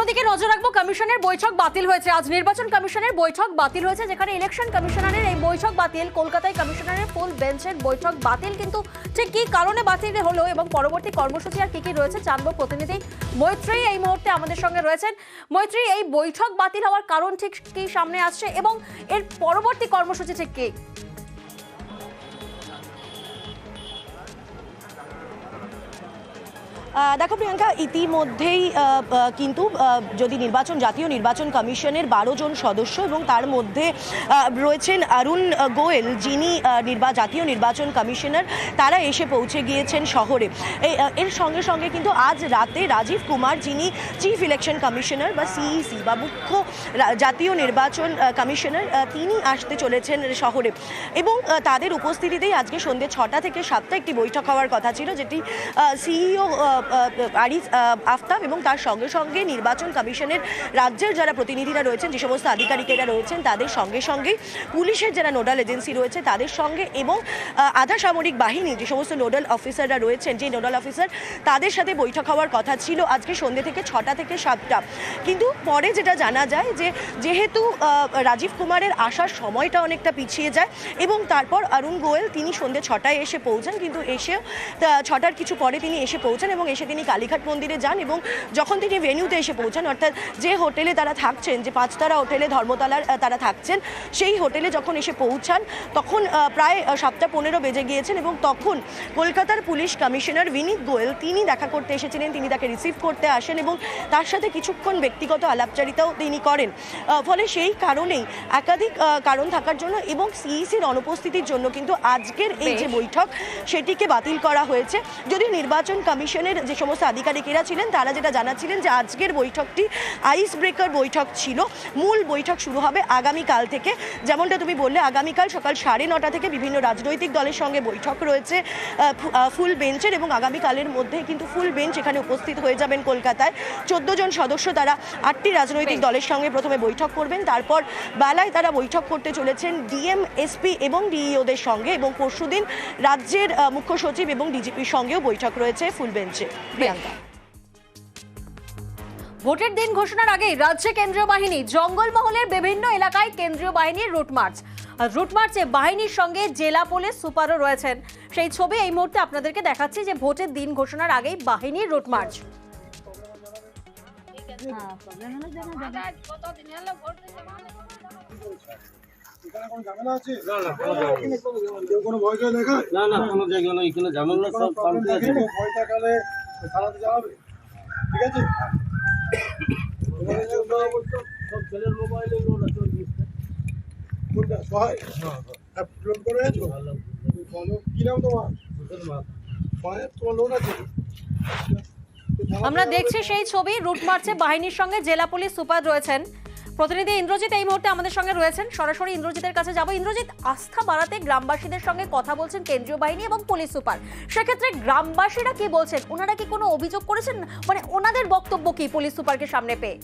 অন্যদিকে নজর রাখবো, কমিশনের বৈঠক বাতিল হয়েছে। আজ নির্বাচন কমিশনের বৈঠক বাতিল হয়েছে, যেখানে ইলেকশন কমিশনারের এই বৈঠক বাতিল। কলকাতায় কমিশনারের ফুল বেঞ্চের বৈঠক বাতিল, কিন্তু ঠিক কি কারণে বাতিল হলো এবং পরবর্তী কর্মসূচি আর কি কি রয়েছে জানবো। প্রতিনিধি মৈত্রী এই মুহূর্তে আমাদের সঙ্গে রয়েছেন। মৈত্রী, এই বৈঠক বাতিল হওয়ার কারণ ঠিক কি সামনে আসছে এবং এর পরবর্তী কর্মসূচি ঠিক কি? দেখো প্রিয়াঙ্কা, ইতিমধ্যেই কিন্তু যদি জাতীয় নির্বাচন কমিশনের 12 জন সদস্য এবং তার মধ্যে রয়েছেন অরুণ গোয়েল, যিনি জাতীয় নির্বাচন কমিশনার, তারা এসে পৌঁছে গিয়েছেন শহরে। এর সঙ্গে সঙ্গে কিন্তু আজ রাতে রাজীব কুমার, যিনি চিফ ইলেকশন কমিশনার বা সিইসি বা মুখ্য জাতীয় নির্বাচন কমিশনার, তিনি আসতে চলেছেন শহরে এবং তাদের উপস্থিতিতেই আজকে সন্ধ্যে 6টা থেকে 7টা একটি বৈঠক হওয়ার কথা ছিল, যেটি সিইও আরিফ আফতাব এবং তার সঙ্গে সঙ্গে নির্বাচন কমিশনের রাজ্যের যারা প্রতিনিধিরা রয়েছেন, যে সমস্ত আধিকারিকেরা রয়েছেন, তাদের সঙ্গে সঙ্গে পুলিশের যারা নোডাল এজেন্সি রয়েছে তাদের সঙ্গে এবং আধা সামরিক বাহিনী যে সমস্ত নোডাল অফিসাররা রয়েছেন, যে নোডাল অফিসার, তাদের সাথে বৈঠক হওয়ার কথা ছিল আজকে সন্ধ্যে থেকে 6টা থেকে 7টা। কিন্তু পরে যেটা জানা যায় যে যেহেতু রাজীব কুমারের আসার সময়টা অনেকটা পিছিয়ে যায় এবং তারপর অরুণ গোয়েল তিনি সন্ধ্যে 6টায় এসে পৌঁছান, কিন্তু এসেও 6টার কিছু পরে তিনি এসে পৌঁছান এবং এসে তিনি কালীঘাট মন্দিরে যান এবং যখন তিনি ভেন্যুতে এসে পৌঁছান, অর্থাৎ যে হোটেলে তারা থাকছেন, যে 5 তারা হোটেলে ধর্মতলার তারা থাকছেন, সেই হোটেলে যখন এসে পৌঁছান তখন প্রায় 7:15 বেজে গিয়েছেন এবং তখন কলকাতার পুলিশ কমিশনার বিনীত গোয়েল তিনি দেখা করতে এসেছিলেন। তিনি তাকে রিসিভ করতে আসেন এবং তার সাথে কিছুক্ষণ ব্যক্তিগত আলাপচারিতাও তিনি করেন। ফলে সেই কারণেই একাধিক কারণ থাকার জন্য এবং সিইসির অনুপস্থিতির জন্য কিন্তু আজকের এই যে বৈঠক সেটিকে বাতিল করা হয়েছে। যদিও নির্বাচন কমিশনের যে সমস্ত আধিকারিকেরা ছিলেন তারা যেটা জানাচ্ছিলেন যে আজকের বৈঠকটি আইস ব্রেকার বৈঠক ছিল। মূল বৈঠক শুরু হবে আগামীকাল থেকে, যেমনটা তুমি বললে, আগামীকাল সকাল 9:30 থেকে বিভিন্ন রাজনৈতিক দলের সঙ্গে বৈঠক রয়েছে ফুল বেঞ্চের এবং আগামীকালের মধ্যে কিন্তু ফুল বেঞ্চ এখানে উপস্থিত হয়ে যাবেন কলকাতায়। 14 জন সদস্য তারা 8টি রাজনৈতিক দলের সঙ্গে প্রথমে বৈঠক করবেন, তারপর বেলায় তারা বৈঠক করতে চলেছেন ডিএম, এসপি এবং ডিইওদের সঙ্গে এবং পরশুদিন রাজ্যের মুখ্য সচিব এবং ডিজিপির সঙ্গেও বৈঠক রয়েছে ফুল বেঞ্চে। প্রিয়াঙ্কা, ভোটের দিন ঘোষণার আগেই রাজ্যে কেন্দ্রীয় বাহিনী, জঙ্গলমহলের বিভিন্ন এলাকায় কেন্দ্রীয় বাহিনীর রুট মার্চে বাহিনীর সঙ্গে জেলা পুলিশ সুপারও রয়েছেন। সেই ছবি এই মুহূর্তে আপনাদেরকে দেখাচ্ছি, যে ভোটের দিন ঘোষণার আগেই বাহিনীর রুট মার্চ। আমরা দেখছি সেই ছবি, রুট মার্চে বাহিনীর সঙ্গে জেলা পুলিশ সুপার রয়েছেন। প্রতিনিধি ইন্দ্রজিৎ এই মুহূর্তে আমাদের সঙ্গে রয়েছেন, সরাসরি ইন্দ্রজিতের কাছে যাব। ইন্দ্রজিৎ, আস্থা বাড়াতে গ্রামবাসীদের সঙ্গে কথা বলছেন কেন্দ্রীয় বাহিনী এবং পুলিশ সুপার, সেক্ষেত্রে গ্রামবাসীরা কি বলছেন? ওনারা কি কোনো অভিযোগ করেছেন? মানে ওনাদের বক্তব্য কি পুলিশ সুপারকে সামনে পেয়ে?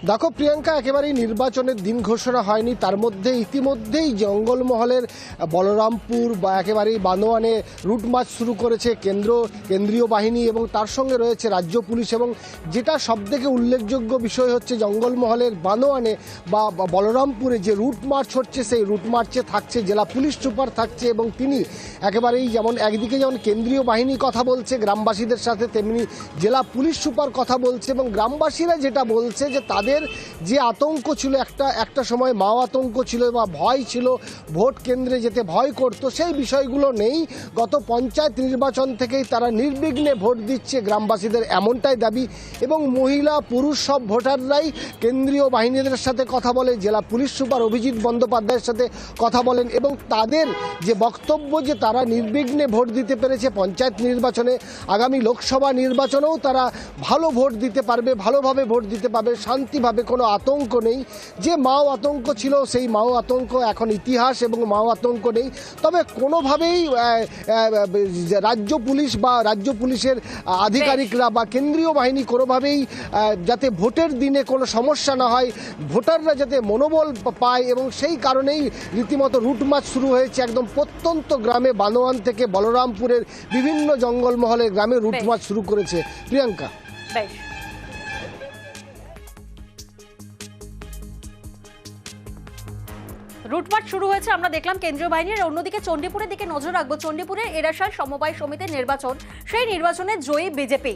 দেখো প্রিয়াঙ্কা, একেবারেই নির্বাচনের দিন ঘোষণা হয়নি, তার মধ্যে ইতিমধ্যেই জঙ্গলমহলের বলরামপুর বা একেবারেই বানোয়ানে রুট মার্চ শুরু করেছে কেন্দ্রীয় বাহিনী এবং তার সঙ্গে রয়েছে রাজ্য পুলিশ। এবং যেটা সবথেকে উল্লেখযোগ্য বিষয় হচ্ছে, জঙ্গলমহলের বানোয়ানে বা বলরামপুরে যে রুট মার্চ হচ্ছে, সেই রুট মার্চে থাকছে জেলা পুলিশ সুপার থাকছে এবং তিনি একেবারেই যেমন একদিকে যেমন কেন্দ্রীয় বাহিনী কথা বলছে গ্রামবাসীদের সাথে, তেমনি জেলা পুলিশ সুপার কথা বলছে এবং গ্রামবাসীরা যেটা বলছে যে তাদের যে আতঙ্ক ছিল, একটা সময় মাও আতঙ্ক ছিল বা ভয় ছিল, ভোট কেন্দ্রে যেতে ভয় করত, সেই বিষয়গুলো নেই। গত পঞ্চায়েত নির্বাচন থেকেই তারা নির্বিঘ্নে ভোট দিচ্ছে, গ্রামবাসীদের এমনটাই দাবি। এবং মহিলা পুরুষ সব ভোটাররাই কেন্দ্রীয় বাহিনীদের সাথে কথা বলে, জেলা পুলিশ সুপার অভিজিৎ বন্দ্যোপাধ্যায়ের সাথে কথা বলেন এবং তাদের যে বক্তব্য যে তারা নির্বিঘ্নে ভোট দিতে পেরেছে পঞ্চায়েত নির্বাচনে, আগামী লোকসভা নির্বাচনেও তারা ভালো ভোট দিতে পারবে, ভালোভাবে ভোট দিতে পারবে, শান্তি রাজনীতিভাবে কোনো আতঙ্ক নেই। যে মাও আতঙ্ক ছিল সেই মাও আতঙ্ক এখন ইতিহাস এবং মাও আতঙ্ক নেই। তবে কোনোভাবেই রাজ্য পুলিশ বা রাজ্য পুলিশের আধিকারিকরা বা কেন্দ্রীয় বাহিনী কোনোভাবেই যাতে ভোটের দিনে কোনো সমস্যা না হয়, ভোটাররা যাতে মনোবল পায়, এবং সেই কারণেই রীতিমতো রুটমার্চ শুরু হয়েছে একদম প্রত্যন্ত গ্রামে, বানোয়ান থেকে বলরামপুরের বিভিন্ন জঙ্গলমহলের গ্রামে রুটমার্চ শুরু করেছে প্রিয়াঙ্কা। বেশ, রুটমার্চ শুরু হয়েছে আমরা দেখলাম কেন্দ্রীয় বাহিনীর। অন্যদিকে চণ্ডীপুরের দিকে নজর রাখবো। চণ্ডীপুরের এরাশাল সমবায় সমিতির নির্বাচন, সেই নির্বাচনে জয়ী বিজেপি,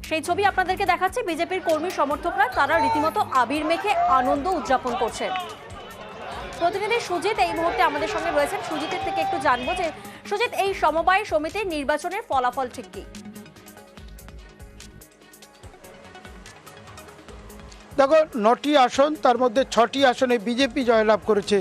সেই ছবি আপনাদেরকে দেখাচ্ছে। বিজেপির কর্মী সমর্থকরা তারা রীতিমতো আবির মেখে আনন্দ উদযাপন করছেন। প্রতিনিধি সুজিত এই মুহূর্তে আমাদের সঙ্গে রয়েছেন। সুজিতের থেকে একটু জানবো যে সুজিত, এই সমবায় সমিতির নির্বাচনের ফলাফল ঠিক কি? দেখো, 9টি আসন, তার মধ্যে 6টি আসনে বিজেপি জয়লাভ করেছে।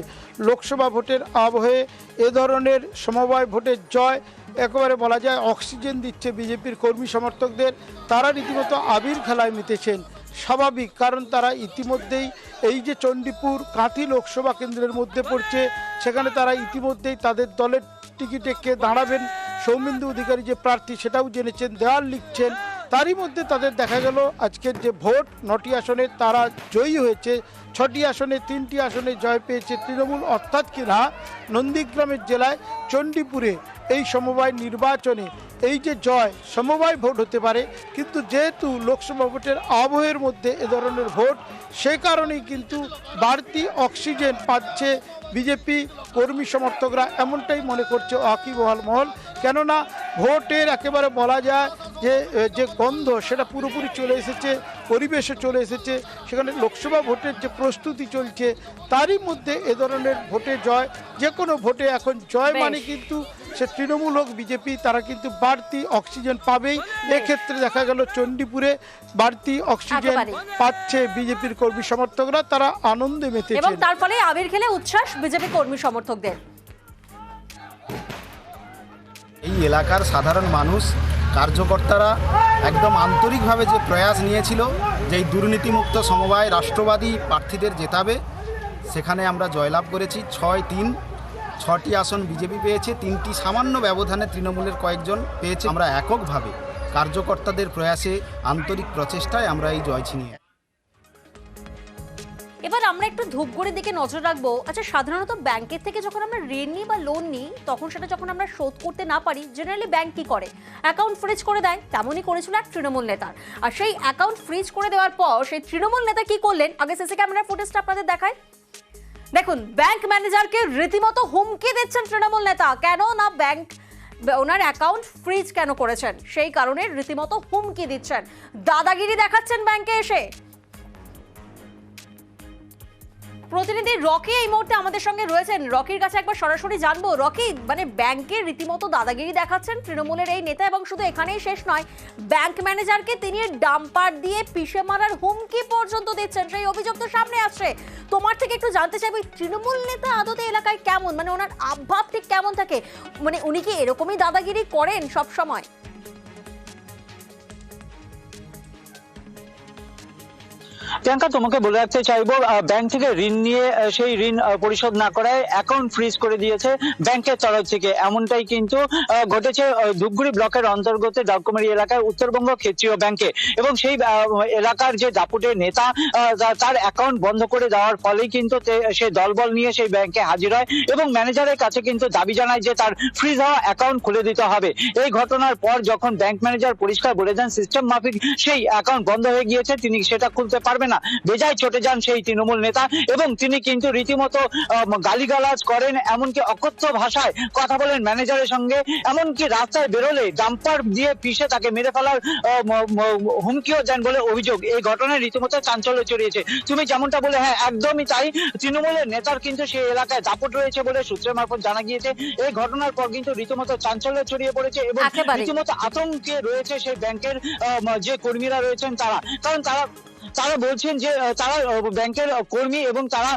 লোকসভা ভোটের আবহে এ ধরনের সমবায় ভোটের জয় একেবারে বলা যায় অক্সিজেন দিচ্ছে বিজেপির কর্মী সমর্থকদের। তারা রীতিমতো আবির খেলায় মেতেছেন। স্বাভাবিক, কারণ তারা ইতিমধ্যেই এই যে চণ্ডীপুর কাঁথি লোকসভা কেন্দ্রের মধ্যে পড়ছে, সেখানে তারা ইতিমধ্যেই তাদের দলের টিকিটে কে দাঁড়াবেন, সৌমেন্দু অধিকারী যে প্রার্থী সেটাও জেনেছেন, দেওয়াল লিখছেন। তারই মধ্যে তাদের দেখা গেল আজকের যে ভোট, 9টি আসনে তারা জয়ী হয়েছে। 6টি আসনে 3টি আসনে জয় পেয়েছে তৃণমূল, অর্থাৎ কিনা নন্দীগ্রামের জেলায় চণ্ডীপুরে এই সমবায় নির্বাচনে এই যে জয়, সমবায় ভোট হতে পারে, কিন্তু যেহেতু লোকসভা ভোটের আবহের মধ্যে এ ধরনের ভোট, সে কারণেই কিন্তু বাড়তি অক্সিজেন পাচ্ছে বিজেপি কর্মী সমর্থকরা, এমনটাই মনে করছে ওয়াকিবহাল মহল। কেননা ভোটের একেবারে বলা যায় যে গন্ধ সেটা পুরোপুরি চলে এসেছে, পরিবেশে চলে এসেছে। সেখানে লোকসভা ভোটের যে প্রস্তুতি চলছে, তারই মধ্যে এ ধরনের ভোটে জয়, যে কোনো ভোটে এখন জয় মানে কিন্তু সে তৃণমূল হোক বিজেপি, তারা কিন্তু বাড়তি অক্সিজেন পাবেই। এক্ষেত্রে দেখা গেল চণ্ডীপুরে বাড়তি অক্সিজেন পাচ্ছে বিজেপির কর্মী সমর্থকরা, তারা আনন্দে মেতেছেন এবং তার ফলে আবির খেলে উচ্ছ্বাস বিজেপি কর্মী সমর্থকদের। এই এলাকার সাধারণ মানুষ, কার্যকর্তারা একদম আন্তরিকভাবে যে প্রয়াস নিয়েছিল যে এই দুর্নীতিমুক্ত সমবায় রাষ্ট্রবাদী প্রার্থীদের জেতাবে, সেখানে আমরা জয়লাভ করেছি। 6-3, 6টি আসন বিজেপি পেয়েছে, 3টি সামান্য ব্যবধানে তৃণমূলের কয়েকজন পেয়েছে। আমরা এককভাবে কার্যকর্তাদের প্রয়াসে, আন্তরিক প্রচেষ্টায় আমরা এই জয় ছিনিয়ে। এবার আমরা একটু ধূপগুড়ির দিকে নজর রাখবো। আচ্ছা, সাধারণত ব্যাংকের থেকে যখন আমরা ঋণ নিই বা লোন নিই, তখন সেটা যখন আমরা শোধ করতে না পারি, জেনারেলি ব্যাংক কি করে? অ্যাকাউন্ট ফ্রিজ করে দেয়। তেমনই করেছিল এক তৃণমূল নেতার। আর সেই অ্যাকাউন্ট ফ্রিজ করে দেওয়ার পর সেই তৃণমূল নেতা কি করলেন, আগে সিসি ক্যামেরার ফুটেজটা আপনাদের দেখায়। দেখুন, ব্যাংক ম্যানেজারকে রীতিমতো হুমকি দিচ্ছেন তৃণমূল নেতা। কেন না, ব্যাংক ওনার অ্যাকাউন্ট ফ্রিজ কেন করেছেন সেই কারণে রীতিমতো হুমকি দিচ্ছেন, দাদাগিরি দেখাচ্ছেন ব্যাংকে এসে। প্রতিনিধি রকি এই মুহূর্তে আমাদের সঙ্গে রয়েছেন। রকির কাছে একবার সরাসরি জানবো। রকি, মানে ব্যাংকের রীতিমতো দাদাগিরি দেখাচ্ছেন তৃণমূলের এই নেতা, এবং শুধু এখানেই শেষ নয়, ব্যাংক ম্যানেজারকে তিনি ডাম্পার দিয়ে পিষে মারার হুমকি পর্যন্ত দিচ্ছেন, সেই অভিযোগ তো সামনে আসছে। তোমার থেকে একটু জানতে চাইবো, তৃণমূল নেতা আদতে এলাকায় কেমন, মানে ওনার আবভাব ঠিক কেমন থাকে? মানে উনি কি এরকমই দাদাগিরি করেন সব সময়? প্রিয়াঙ্কা, তোমাকে বলে রাখতে চাইবো, ব্যাংক থেকে ঋণ নিয়ে সেই ঋণ পরিশোধ না করায় অ্যাকাউন্ট ফ্রিজ করে দিয়েছে ব্যাংকের তরফ থেকে। এমনটাই কিন্তু ঘটেছে ধূপগুড়ি ব্লকের অন্তর্গত ডাকুমারি এলাকায় উত্তরবঙ্গ ক্ষেত্রীয় ব্যাংকে। এবং সেই এলাকার যে দাপুটে নেতা, তার অ্যাকাউন্ট বন্ধ করে দেওয়ার ফলেই কিন্তু সে দলবল নিয়ে সেই ব্যাংকে হাজির হয় এবং ম্যানেজারের কাছে কিন্তু দাবি জানায় যে তার ফ্রিজ হওয়া অ্যাকাউন্ট খুলে দিতে হবে। এই ঘটনার পর যখন ব্যাংক ম্যানেজার পরিষ্কার বলে দেন সিস্টেম মাফিক সেই অ্যাকাউন্ট বন্ধ হয়ে গিয়েছে, তিনি সেটা খুলতে পারবেন না, বেজায় চটে যান সেই তৃণমূল নেতা এবং তিনি কিন্তু রীতিমতো গালিগালাজ করেন, এমনকি অকথ্য ভাষায় কথা বলেন ম্যানেজারের সঙ্গে। এমনকি রাস্তায় বেরোলে ডাম্পার দিয়ে পিষে তাকে মেরে ফেলার হুমকিও দেন বলে অভিযোগ। এই ঘটনায় রীতিমতো চাঞ্চল্য ছড়িয়েছে। তুমি যেমনটা বলে, হ্যাঁ একদমই তাই, তৃণমূলের নেতার কিন্তু সেই এলাকায় দাপট রয়েছে বলে সূত্রের মারফত জানা গিয়েছে। এই ঘটনার পর কিন্তু রীতিমতো চাঞ্চল্য ছড়িয়ে পড়েছে এবং রীতিমতো আতঙ্কে রয়েছে সেই ব্যাংকের যে কর্মীরা রয়েছেন তারা, কারণ তারা তারা বলছেন যে তারা ব্যাংকের কর্মী এবং তারা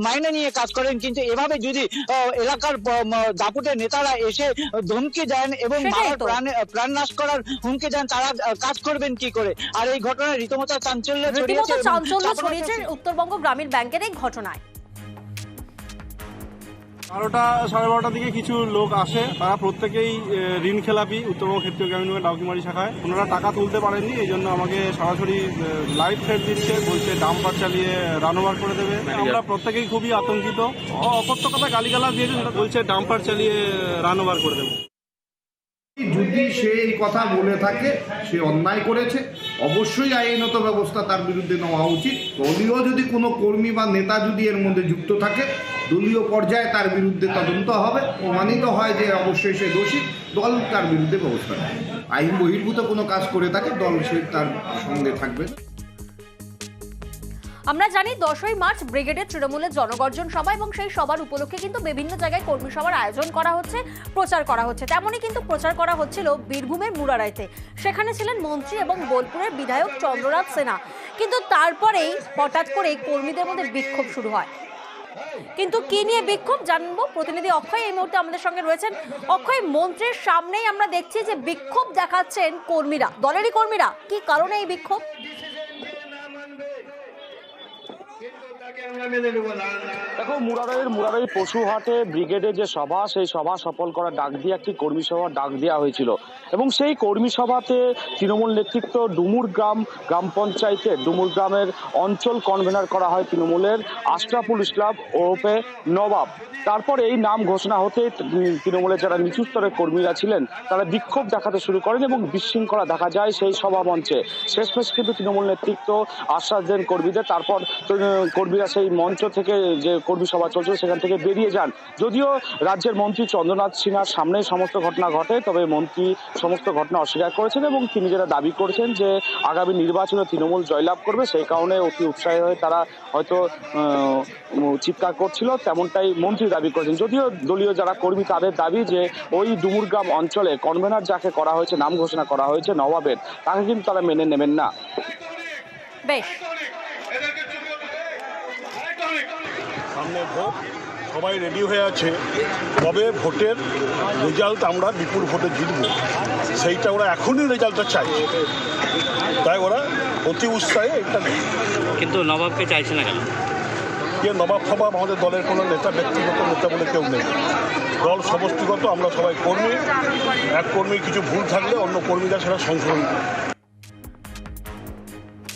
মাইনে নিয়ে কাজ করেন, কিন্তু এভাবে যদি এলাকার দাপুটে নেতারা এসে ধমকি দেন এবং প্রাণ নাশ করার হুমকি দেন, তারা কাজ করবেন কি করে? আর এই ঘটনায় রীতিমতো চাঞ্চল্য ছড়িয়েছে উত্তরবঙ্গ গ্রামীণ ব্যাংকের এই ঘটনায়। 12টা সাড়ে 12টার দিকে কিছু লোক আসে, তারা প্রত্যেকেই ঋণ খেলাপি উত্তরবঙ্গ ক্ষেত্রীয় গ্রামীণ ব্যাংকের ডাউকিমারি শাখায়। ওনারা টাকা তুলতে পারেননি, এই জন্য আমাকে সরাসরি লাইভ থ্রেট দিচ্ছে, বলছে ডাম্পার চালিয়ে রান ওভার করে দেবে। আমরা প্রত্যেকেই খুবই আতঙ্কিত। অকথ্য কথা গালিগালাজ দিয়েছে, সেটা বলছে ডাম্পার চালিয়ে রান ওভার করে দেবে। যদি সে এই কথা বলে থাকে, সে অন্যায় করেছে, অবশ্যই আইনত ব্যবস্থা তার বিরুদ্ধে নেওয়া উচিত। দলীয় যদি কোনো কর্মী বা নেতা যদি এর মধ্যে যুক্ত থাকে, দলীয় পর্যায়ে তার বিরুদ্ধে তদন্ত হবে, প্রমাণিত হয় যে অবশ্যই সে দোষী, দল তার বিরুদ্ধে ব্যবস্থা নেবে। আইন বহির্ভূত কোনো কাজ করে থাকে, দল সে তার সঙ্গে থাকবে। আমরা জানি 10ই মার্চ ব্রিগেডের তৃণমূলের জনগর্জন সভা এবং সেই সভার উপলক্ষে কিন্তু বিভিন্ন জায়গায় কর্মী সভার আয়োজন করা হচ্ছে, প্রচার করা হচ্ছে। তেমনই কিন্তু প্রচার করা হচ্ছিল বীরভূমের মুরারাইতে। সেখানে ছিলেন মন্ত্রী এবং বোলপুরের বিধায়ক চন্দ্রনাথ সিনহা। কিন্তু তারপরেই হঠাৎ করে কর্মীদের মধ্যে বিক্ষোভ শুরু হয়। কিন্তু কি নিয়ে বিক্ষোভ জানবো, প্রতিনিধি অক্ষয় এই মুহূর্তে আমাদের সঙ্গে রয়েছেন। অক্ষয়, মন্ত্রীর সামনেই আমরা দেখছি যে বিক্ষোভ দেখাচ্ছেন কর্মীরা, দলেরই কর্মীরা। কি কারণে এই বিক্ষোভ? দেখো, মুরারাই পশুহাটে ব্রিগেডের যে সভা, সেই সভা সফল করার ডাক দিয়ে একটি কর্মী সভার ডাক দেওয়া হয়েছিল এবং সেই কর্মী সভাতে তৃণমূল নেতৃত্ব ডুমুর গ্রাম পঞ্চায়েতের ডুমুর গ্রামের অঞ্চল কনভেনার করা হয় তৃণমূলের আশরাফুল ইসলাম ওরফে নবাব। তারপর এই নাম ঘোষণা হতে তৃণমূলের যারা নিচু স্তরের কর্মীরা ছিলেন তারা বিক্ষোভ দেখাতে শুরু করেন এবং বিশৃঙ্খলা দেখা যায় সেই সভা মঞ্চে। শেষমেশ কিন্তু তৃণমূল নেতৃত্ব আশ্বাস দেন কর্মীদের। তারপর কর্মীরা সেই মঞ্চ থেকে, যে কর্মী সভা চলছিল সেখান থেকে বেরিয়ে যান। যদিও রাজ্যের মন্ত্রী চন্দ্রনাথ সিনহার সামনে সমস্ত ঘটনা ঘটে, তবে মন্ত্রী সমস্ত ঘটনা অস্বীকার করেছেন এবং তিনি যেটা দাবি করেছেন যে আগামী নির্বাচনে তৃণমূল জয়লাভ করবে, সেই কারণে অতি উৎসাহী হয়ে তারা হয়তো চিৎকার করছিল, তেমনটাই মন্ত্রী দাবি করেছেন। যদিও দলীয় যারা কর্মী তাদের দাবি যে ওই ডুমুরগ্রাম অঞ্চলে কনভেনার যাকে করা হয়েছে, নাম ঘোষণা করা হয়েছে নবাবের, তাকে কিন্তু তারা মেনে নেবেন না। বেশ, সামনে ভোট, সবাই রেডি হয়ে আছে, তবে ভোটের রেজাল্ট আমরা বিপুল ভোটে জিতব, সেইটা ওরা এখনই রেজাল্টটা চাইছে, তাই ওরা অতি উৎসাহে এটা নেই। কিন্তু নবাবকে চাইছে না কেন? যে নবাব ফবাব আমাদের দলের কোনো নেতা, ব্যক্তিগত নেতা বলে কেউ নেই, দল সমষ্টিগত, আমরা সবাই কর্মী। এক কর্মীর কিছু ভুল থাকলে অন্য কর্মীরা সেটা সংশোধন করে।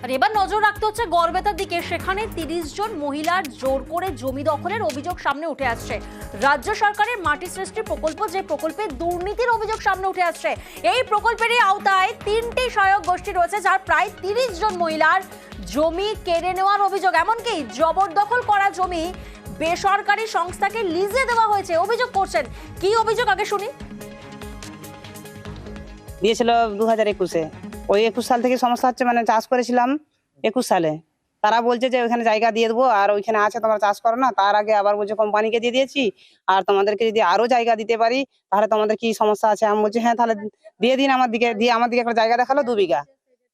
আর এবার নজর রাখতে হচ্ছে গড়বেতার দিকে। সেখানে 30 জন মহিলার জোর করে জমি দখলের অভিযোগ সামনে উঠে আসছে। রাজ্য সরকারের মাটি সৃষ্টি প্রকল্প, যে প্রকল্পে দুর্নীতির অভিযোগ সামনে উঠে আসছে। এই প্রকল্পেরই আওতায় 3টি সহায়ক গোষ্ঠী রয়েছে, যার প্রায় 30 জন মহিলার জমি কেড়ে নেওয়ার অভিযোগ। এমনকি জবরদখল করা জমি বেসরকারি সংস্থাকে লিজে দেওয়া হয়েছে অভিযোগ করছেন। কি অভিযোগ আগে শুনি। দিয়েছিল 2021-এ, ওই 21 সাল থেকে সমস্যা হচ্ছে, মানে চাষ করেছিলাম 21 সালে। তারা বলছে যে ওইখানে জায়গা দিয়ে দেবো, আর ওইখানে আছে তোমরা চাষ করো না। তার আগে আবার বলছে কোম্পানিকে দিয়ে দিয়েছি, আর তোমাদেরকে যদি আরো জায়গা দিতে পারি তাহলে তোমাদের কি সমস্যা আছে। আমি বলছি হ্যাঁ তাহলে দিয়ে দিন আমার দিকে। দিয়ে আমার দিকে একটা জায়গা দেখালো 2 বিঘা,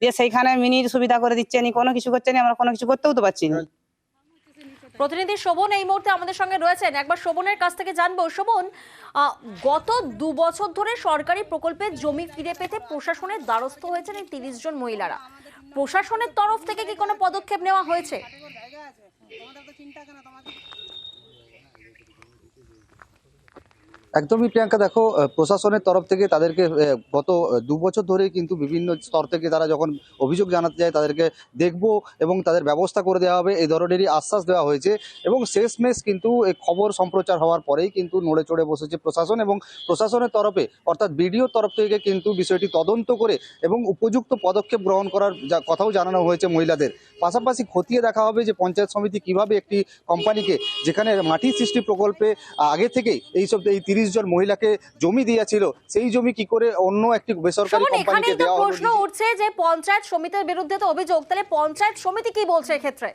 দিয়ে সেইখানে মিনির সুবিধা করে দিচ্ছে, নি কোনো কিছু করছে না, আমরা কোনো কিছু করতেও তো পারছি না। প্রতিনিধি শোভন এই মুহূর্তে আমাদের সঙ্গে রয়েছেন। একবার শোভনের কাছ থেকে জানবো। শোভন, গত 2 বছর ধরে সরকারি প্রকল্পের জমি ফিরে পেতে প্রশাসনের দ্বারস্থ হয়েছেন এই 30 জন মহিলারা। প্রশাসনের তরফ থেকে কি কোনো পদক্ষেপ নেওয়া হয়েছে? একদমই প্রিয়াঙ্কা, দেখো, প্রশাসনের তরফ থেকে তাদেরকে গত 2 বছর ধরে কিন্তু বিভিন্ন স্তর থেকে তারা যখন অভিযোগ জানাতে যায় তাদেরকে দেখব এবং তাদের ব্যবস্থা করে দেওয়া হবে, এই ধরনেরই আশ্বাস দেওয়া হয়েছে। এবং শেষমেশ কিন্তু এই খবর সম্প্রচার হওয়ার পরেই কিন্তু নড়ে চড়ে বসেছে প্রশাসন, এবং প্রশাসনের তরফে অর্থাৎ বিডিওর তরফ থেকে কিন্তু বিষয়টি তদন্ত করে এবং উপযুক্ত পদক্ষেপ গ্রহণ করার কথাও জানানো হয়েছে মহিলাদের। পাশাপাশি খতিয়ে দেখা হবে যে পঞ্চায়েত সমিতি কিভাবে একটি কোম্পানিকে, যেখানে মাটি সৃষ্টি প্রকল্পে আগে থেকেই এইসব 30 জন মহিলাকে জমি দিয়েছিল, সেই জমি কি করে অন্য একটি বেসরকারি কোম্পানিকে দেওয়া হলো। প্রশ্ন উঠছে যে পঞ্চায়েত সমিতির বিরুদ্ধে তো অভিযোগ, তাহলে পঞ্চায়েত সমিতি কি বলছে এক্ষেত্রে?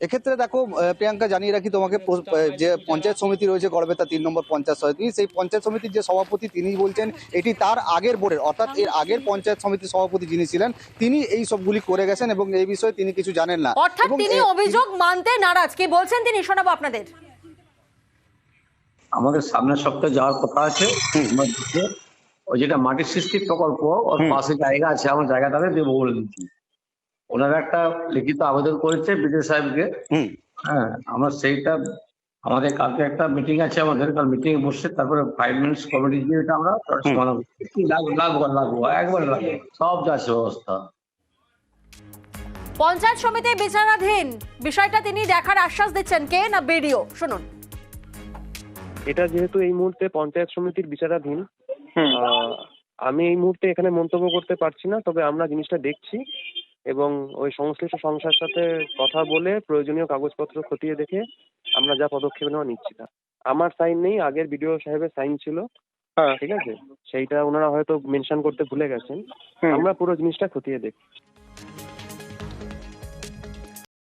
এক্ষেত্রে দেখো প্রিয়াঙ্কা, জানিয়ে রাখি তোমাকে, যে পঞ্চায়েত সমিতি রয়েছে গড়বেতা 3 নম্বর পঞ্চায়েত সমিতি, সেই পঞ্চায়েত সমিতির যে সভাপতি তিনি বলছেন এটি তার আগের বোর্ডের, অর্থাৎ এর আগের পঞ্চায়েত সমিতির সভাপতি যিনি ছিলেন তিনি এই সবগুলি করে গেছেন এবং এই বিষয়ে তিনি কিছু জানেন না। অর্থাৎ এবং তিনি অভিযোগ মানতে নারাজ। কি বলছেন তিনি, শোনাবো আপনাদের। আমাদের সামনের সপ্তাহে যাওয়ার কথা আছে। ওই যেটা মাটির সৃষ্টি প্রকল্প, ওর পাশে জায়গা আছে, আমার জায়গাটাতে দেবো বলে দিচ্ছি। ওনারা একটা লিখিত আবেদন করেছে বিডিও সাহেবকে। হ্যাঁ, আমরা সেইটা, আমাদের কালকে একটা মিটিং আছে, আমাদের কাল মিটিং এ বসে তারপরে 5 মিনিটস কমিটি দিয়ে এটা আমরা সমাধান লাগবো একবারে লাগবো, সব যাচ্ছে ব্যবস্থা। পঞ্চায়েত সমিতি বিচারাধীন বিষয়টা তিনি দেখার আশ্বাস দিচ্ছেন, কে না বিডিও, শুনুন। এটা যেহেতু এই মুহূর্তে পঞ্চায়েত সমিতির বিচারাধীন, আমি এই মুহূর্তে এখানে মন্তব্য করতে পারছি না, তবে আমরা জিনিসটা দেখছি এবং ওই সংশ্লিষ্ট সংস্থার সাথে কথা বলে প্রয়োজনীয় কাগজপত্র খতিয়ে দেখে আমরা যা পদক্ষেপ নেওয়া নিচ্ছি। না, আমার সাইন নেই, আগের বিডিও সাহেবের সাইন ছিল, ঠিক আছে, সেইটা ওনারা হয়তো মেনশন করতে ভুলে গেছেন। আমরা পুরো জিনিসটা খতিয়ে দেখি।